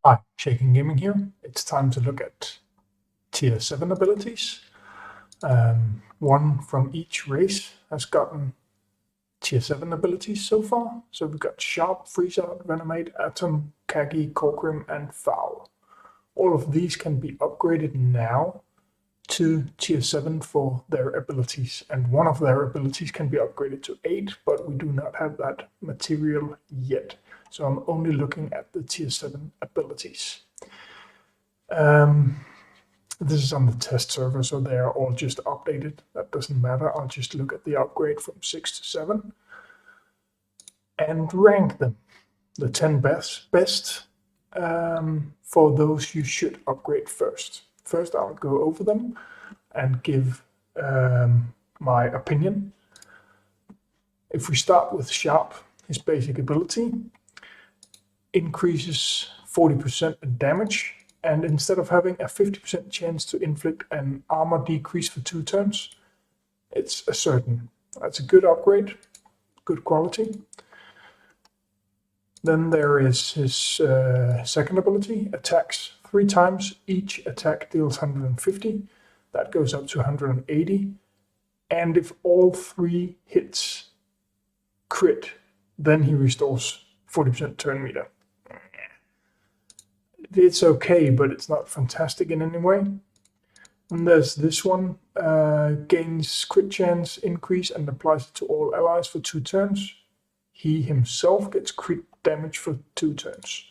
Hi, Shaken Gaming here. It's time to look at tier 7 abilities. One from each race has gotten tier 7 abilities so far. So we've got Sharp, Freeze Out, Venomate, Atom, Kagi, Corgrim, and Foul. All of these can be upgraded now to tier 7 for their abilities. And one of their abilities can be upgraded to 8, but we do not have that material yet. So I'm only looking at the tier 7 abilities. This is on the test server, so they are all just updated. That doesn't matter. I'll just look at the upgrade from 6 to 7 and rank them. The 10 best for those you should upgrade first. First, I'll go over them and give my opinion. If we start with Sharp, his basic ability increases 40% in damage, and instead of having a 50% chance to inflict an armor decrease for 2 turns, it's a certain. That's a good upgrade, good quality. Then there is his second ability, attacks 3 times. Each attack deals 150. That goes up to 180. And if all 3 hits crit, then he restores 40% turn meter. It's okay, but it's not fantastic in any way. And there's this one, gains crit chance increase and applies it to all allies for 2 turns. He himself gets crit damage for 2 turns.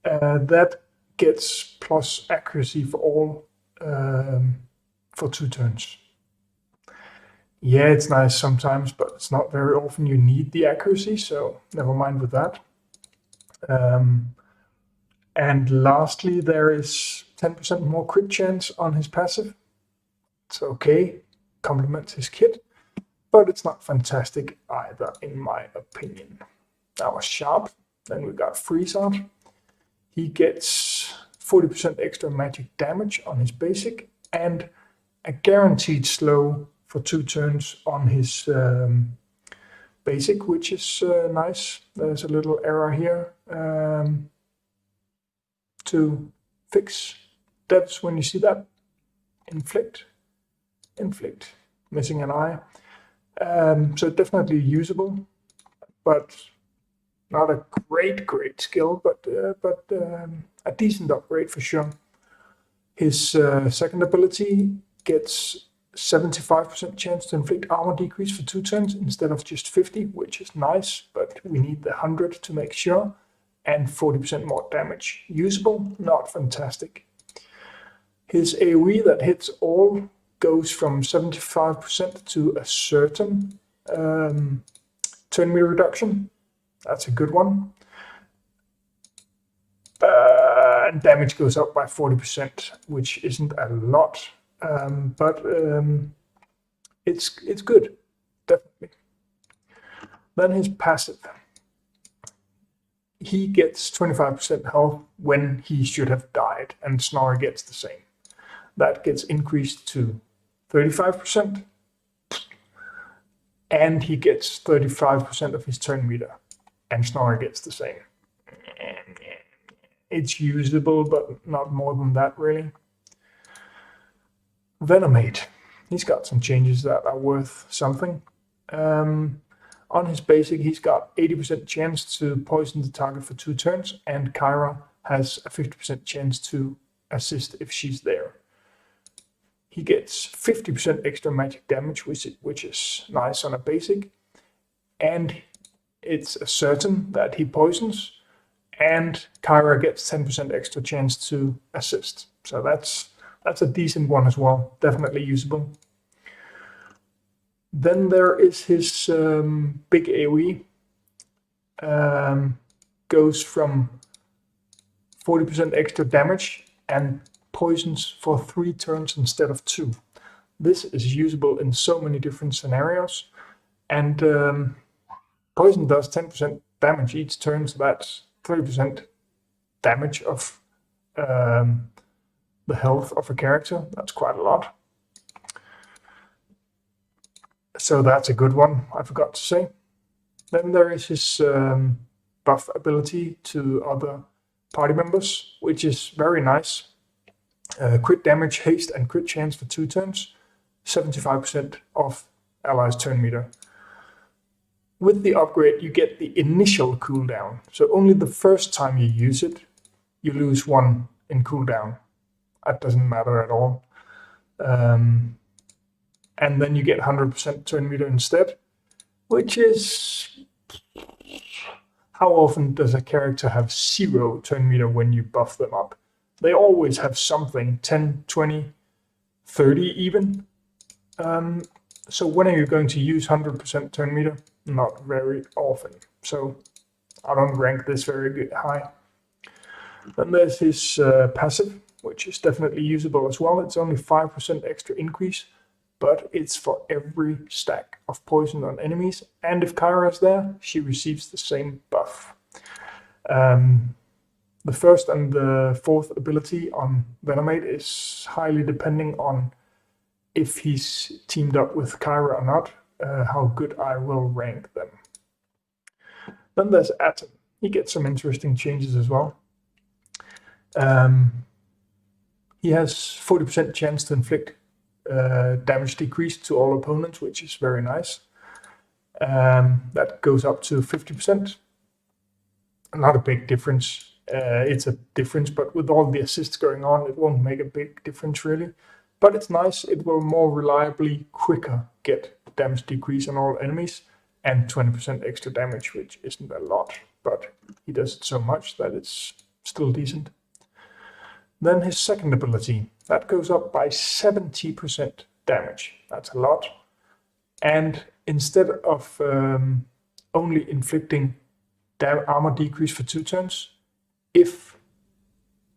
That gets plus accuracy for all for 2 turns. Yeah, it's nice sometimes, but it's not very often you need the accuracy, so never mind with that. And lastly, there is 10% more crit chance on his passive. It's okay, complements his kit, but it's not fantastic either, in my opinion. That was Sharp. Then we got Freeze Out. He gets 40% extra magic damage on his basic and a guaranteed slow for 2 turns on his basic, which is nice. There's a little error here to fix. Devs, when you see that, inflict, missing an eye. So definitely usable, but not a great skill, but a decent upgrade for sure. His second ability gets 75% chance to inflict armor decrease for 2 turns instead of just 50, which is nice, but we need the 100 to make sure. And 40% more damage. Usable, not fantastic. His AoE that hits all goes from 75% to a certain turn meter reduction. That's a good one. And damage goes up by 40%, which isn't a lot, but it's good, definitely. Then his passive. He gets 25% health when he should have died, and Snorri gets the same. That gets increased to 35%, and he gets 35% of his turn meter, and Snorri gets the same. It's usable, but not more than that, really. Venomate. He's got some changes that are worth something. On his basic, he's got 80% chance to poison the target for 2 turns, and Kyra has a 50% chance to assist if she's there. He gets 50% extra magic damage, which is nice on a basic, and it's a certain that he poisons, and Kyra gets 10% extra chance to assist. So that's a decent one as well, definitely usable. Then there is his big AoE. Goes from 40% extra damage and poisons for 3 turns instead of 2. This is usable in so many different scenarios. And poison does 10% damage each turn, so that's 30% damage of the health of a character. That's quite a lot. So that's a good one, I forgot to say. Then there is his buff ability to other party members, which is very nice. Crit damage, haste, and crit chance for 2 turns. 75% of allies' turn meter. With the upgrade, you get the initial cooldown. So only the first time you use it, you lose 1 in cooldown. That doesn't matter at all. And then you get 100% turn meter instead, which is... How often does a character have 0 turn meter when you buff them up? They always have something, 10, 20, 30 even. So when are you going to use 100% turn meter? Not very often. So I don't rank this very high. Then there's his passive, which is definitely usable as well. It's only 5% extra increase, but it's for every stack of poison on enemies. And if Kyra's there, she receives the same buff. The first and the fourth ability on Venomate is highly depending on if he's teamed up with Kyra or not, how good I will rank them. Then there's Atom. He gets some interesting changes as well. He has 40% chance to inflict damage decrease to all opponents, which is very nice. That goes up to 50%. Not a big difference. It's a difference, but with all the assists going on, it won't make a big difference really. But it's nice. It will more reliably, quicker get damage decrease on all enemies and 20% extra damage, which isn't a lot, but he does it so much that it's still decent. Then his second ability, that goes up by 70% damage. That's a lot. And instead of only inflicting armor decrease for 2 turns, if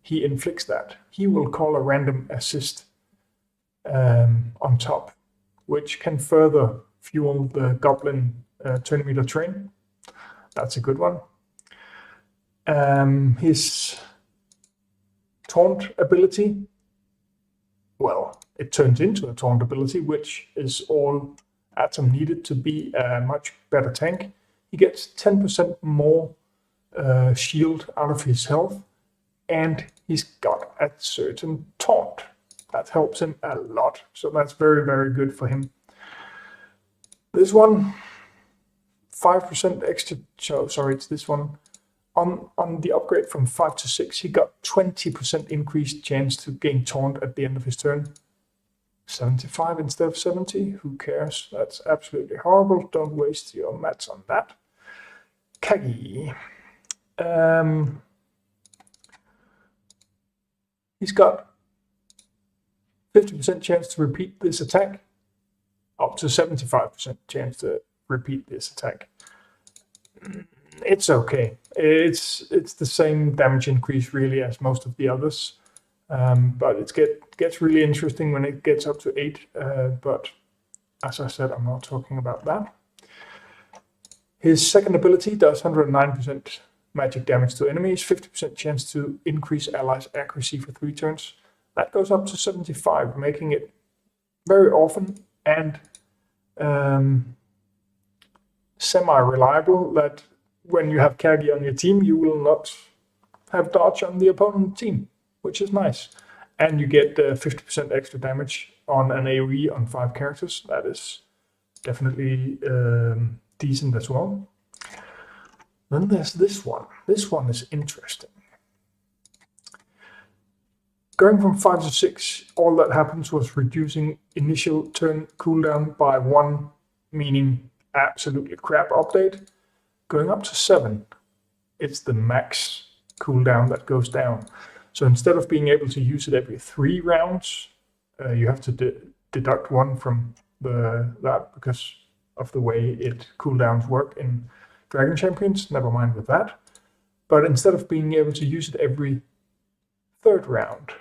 he inflicts that, he will call a random assist on top, which can further fuel the goblin turn meter train. That's a good one. His taunt ability, well, it turns into a taunt ability, which is all Atom needed to be a much better tank. He gets 10% more shield out of his health, and he's got a certain taunt. That helps him a lot, so that's very, very good for him. This one, 5% extra, sorry, it's this one. On the upgrade from 5 to 6, he got 20% increased chance to gain taunt at the end of his turn. 75 instead of 70, who cares? That's absolutely horrible. Don't waste your mats on that. Kagi. He's got 50% chance to repeat this attack, up to 75% chance to repeat this attack. It's okay. It's the same damage increase really as most of the others, but it gets really interesting when it gets up to 8. But as I said, I'm not talking about that. His second ability does 109% magic damage to enemies, 50% chance to increase allies' accuracy for 3 turns. That goes up to 75, making it very often and semi-reliable that when you have Kagi on your team, you will not have dodge on the opponent team, which is nice. And you get 50% extra damage on an AoE on 5 characters. That is definitely decent as well. Then there's this one. This one is interesting. Going from 5 to 6, all that happens was reducing initial turn cooldown by 1, meaning absolutely crap update. Going up to 7, it's the max cooldown that goes down. So instead of being able to use it every 3 rounds, you have to deduct 1 from that because of the way cooldowns work in Dragon Champions. Never mind with that. But instead of being able to use it every 3rd round,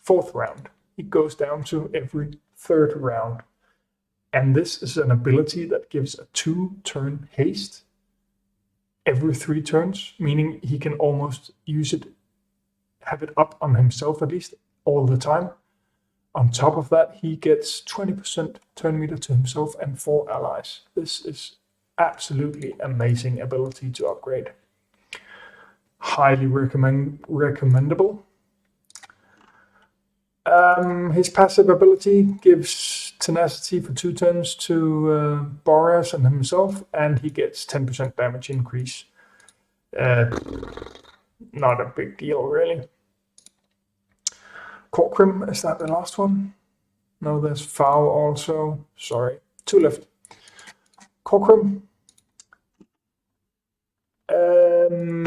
4th round, it goes down to every 3rd round. And this is an ability that gives a 2-turn haste every 3 turns, meaning he can almost use it, have it up on himself at least, all the time. On top of that, he gets 20% turn meter to himself and 4 allies. This is absolutely amazing ability to upgrade. highly recommendable. His passive ability gives tenacity for 2 turns to Boreas and himself, and he gets 10% damage increase. Not a big deal, really. Corkrim, is that the last one? No, there's Foul also. Sorry, 2 left. Corkrim.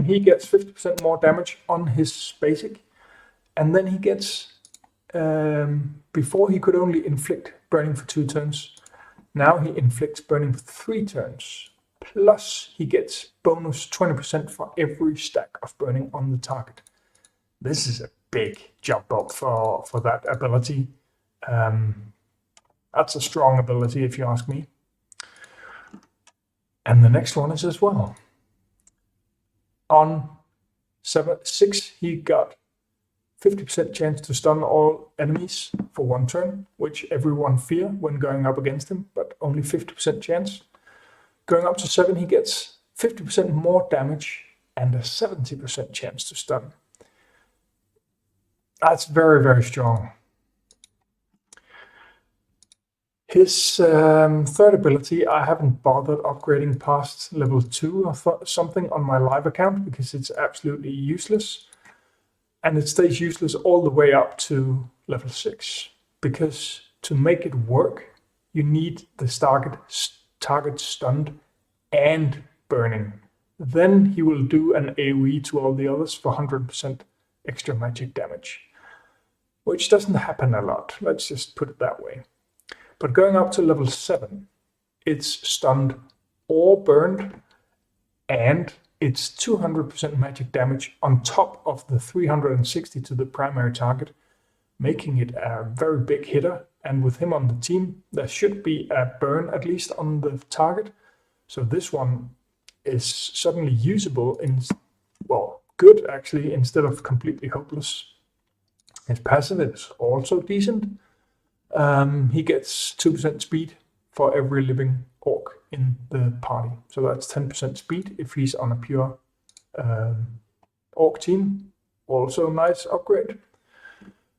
He gets 50% more damage on his basic, and then he gets, before he could only inflict burning for 2 turns, now he inflicts burning for 3 turns, plus he gets bonus 20% for every stack of burning on the target. This is a big jump up for that ability. That's a strong ability if you ask me. And the next one is as well. On 6, he got 50% chance to stun all enemies for 1 turn, which everyone fear when going up against him, but only 50% chance. Going up to 7, he gets 50% more damage and a 70% chance to stun. That's very, very strong. His third ability, I haven't bothered upgrading past level 2 or something on my live account because it's absolutely useless. And it stays useless all the way up to level 6. Because to make it work, you need the target stunned and burning. Then he will do an AoE to all the others for 100% extra magic damage. Which doesn't happen a lot, let's just put it that way. But going up to level 7, it's stunned or burned, and it's 200% magic damage on top of the 360 to the primary target, making it a very big hitter. And with him on the team, there should be a burn at least on the target. So this one is suddenly usable well, good actually, instead of completely hopeless. His passive is also decent. He gets 2% speed for every living orc in the party. So that's 10% speed if he's on a pure orc team. Also nice upgrade.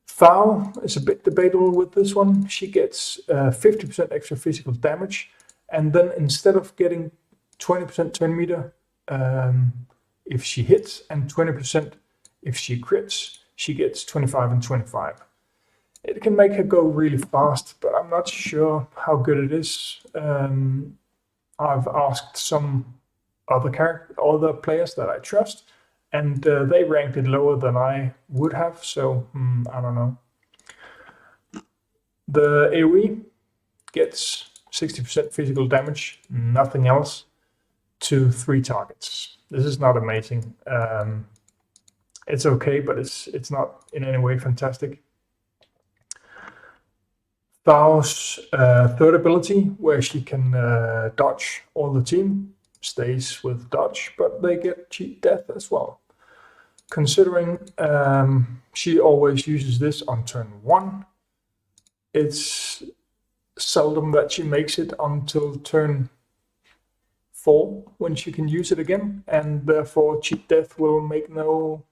Foul is a bit debatable with this one. She gets 50% extra physical damage, and then instead of getting 20% turn meter if she hits and 20% if she crits, she gets 25 and 25. It can make her go really fast, but I'm not sure how good it is. I've asked some other players that I trust, and they ranked it lower than I would have, so I don't know. The AoE gets 60% physical damage, nothing else, to 3 targets. This is not amazing. It's okay, but it's not in any way fantastic. Thao's third ability, where she can dodge all the team, stays with dodge, but they get cheat death as well. Considering she always uses this on turn 1, it's seldom that she makes it until turn 4 when she can use it again, and therefore cheat death will make no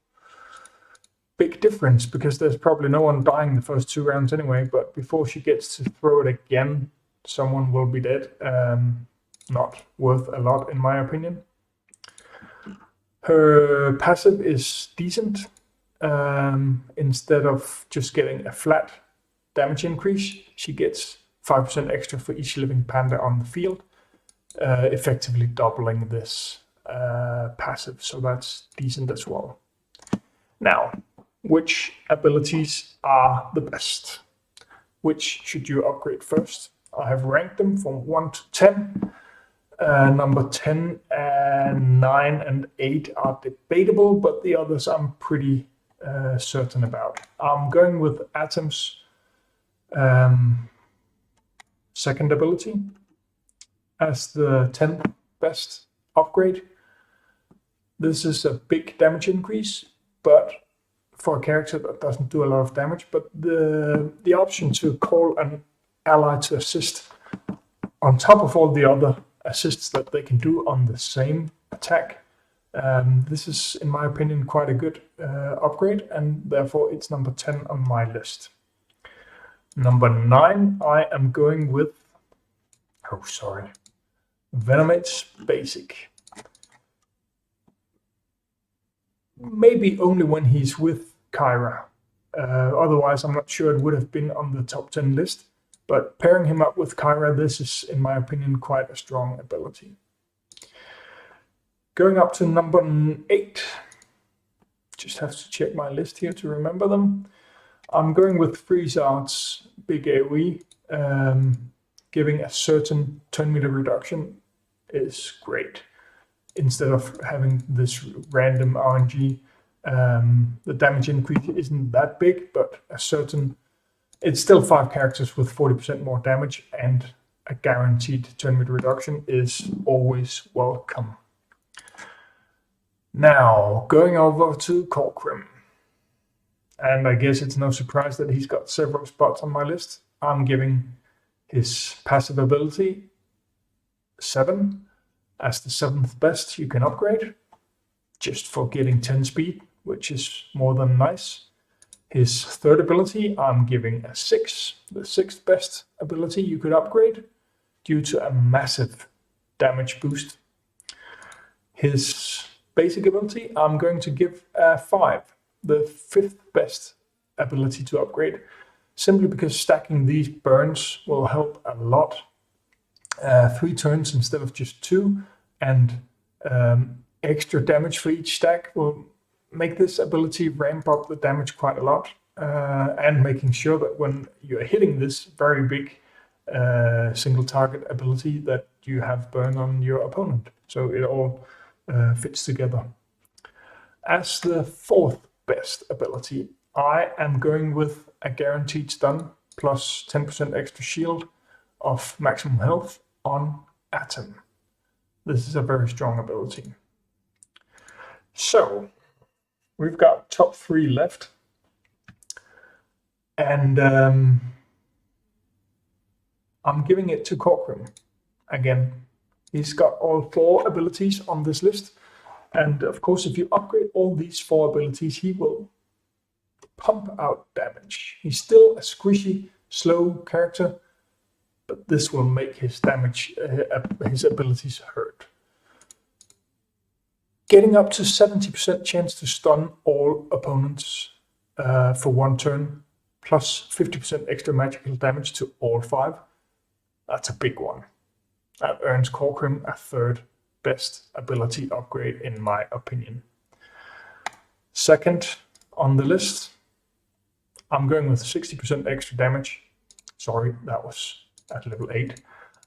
big difference because there's probably no one dying the first 2 rounds anyway, but before she gets to throw it again, someone will be dead. Not worth a lot in my opinion. Her passive is decent. Instead of just getting a flat damage increase, she gets 5% extra for each living panda on the field, effectively doubling this passive, so that's decent as well. Now, which abilities are the best? Which should you upgrade first? I have ranked them from 1 to 10. Number 10 and 9 and 8 are debatable, but the others I'm pretty certain about. I'm going with Atom's second ability as the 10th best upgrade. This is a big damage increase, but for a character that doesn't do a lot of damage, but the option to call an ally to assist on top of all the other assists that they can do on the same attack This is, in my opinion, quite a good upgrade, and therefore it's number 10 on my list. Number 9, I am going with, Venomous Basic. Maybe only when he's with Kyra. Otherwise, I'm not sure it would have been on the top 10 list. But pairing him up with Kyra, this is, in my opinion, quite a strong ability. Going up to number 8. Just have to check my list here to remember them. I'm going with Freeze Art's big AoE. Giving a certain turn meter reduction is great. Instead of having this random RNG, the damage increase isn't that big, but it's still 5 characters with 40% more damage, and a guaranteed turn meter reduction is always welcome. Now, going over to Corkrim. And I guess it's no surprise that he's got several spots on my list. I'm giving his passive ability 7 as the 7th best you can upgrade, just for getting 10 speed, which is more than nice. His 3rd ability, I'm giving a 6, the 6th best ability you could upgrade, due to a massive damage boost. His basic ability, I'm going to give a 5, the 5th best ability to upgrade, simply because stacking these burns will help a lot. 3 turns instead of just 2, and extra damage for each stack will make this ability ramp up the damage quite a lot, and making sure that when you're hitting this very big single target ability that you have burn on your opponent. So it all fits together. As the 4th best ability, I am going with a guaranteed stun plus 10% extra shield of maximum health on Atom. This is a very strong ability. So, we've got top 3 left. And I'm giving it to Corkrim. Again, he's got all 4 abilities on this list. And of course, if you upgrade all these 4 abilities, he will pump out damage. He's still a squishy, slow character, but this will make his damage, his abilities hurt. Getting up to 70% chance to stun all opponents for 1 turn, plus 50% extra magical damage to all 5. That's a big one. That earns Corkrim a 3rd best ability upgrade, in my opinion. 2nd on the list, I'm going with 60% extra damage. Sorry, that was at level 8.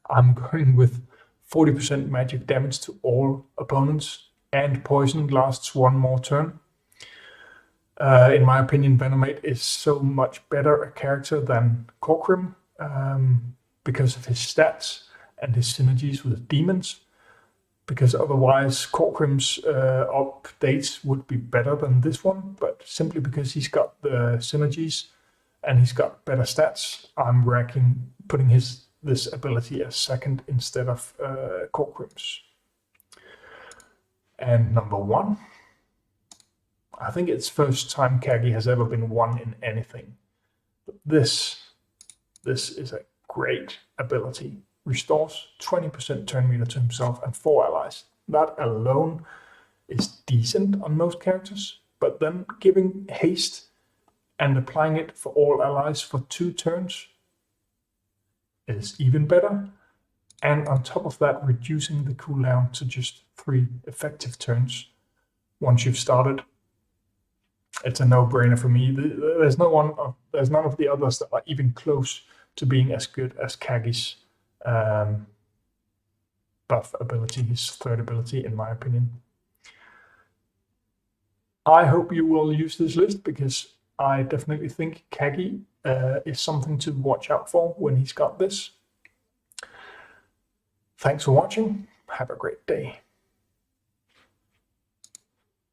I'm going with 40% magic damage to all opponents, and poison lasts 1 more turn. In my opinion, Venomate is so much better a character than Corkrim because of his stats and his synergies with demons. Because otherwise, Corkrim's updates would be better than this one, but simply because he's got the synergies and he's got better stats, I'm putting this ability as 2nd instead of Corkrim's. And number 1, I think it's first time Kagi has ever been 1 in anything. But this is a great ability. Restores 20% turn meter to himself and 4 allies. That alone is decent on most characters, but then giving haste and applying it for all allies for 2 turns is even better. And on top of that, reducing the cooldown to just 3 effective turns once you've started. It's a no-brainer for me. There's none of the others that are even close to being as good as Kagi's buff ability, his 3rd ability, in my opinion. I hope you will use this list, because I definitely think Kagi is something to watch out for when he's got this. Thanks for watching. Have a great day.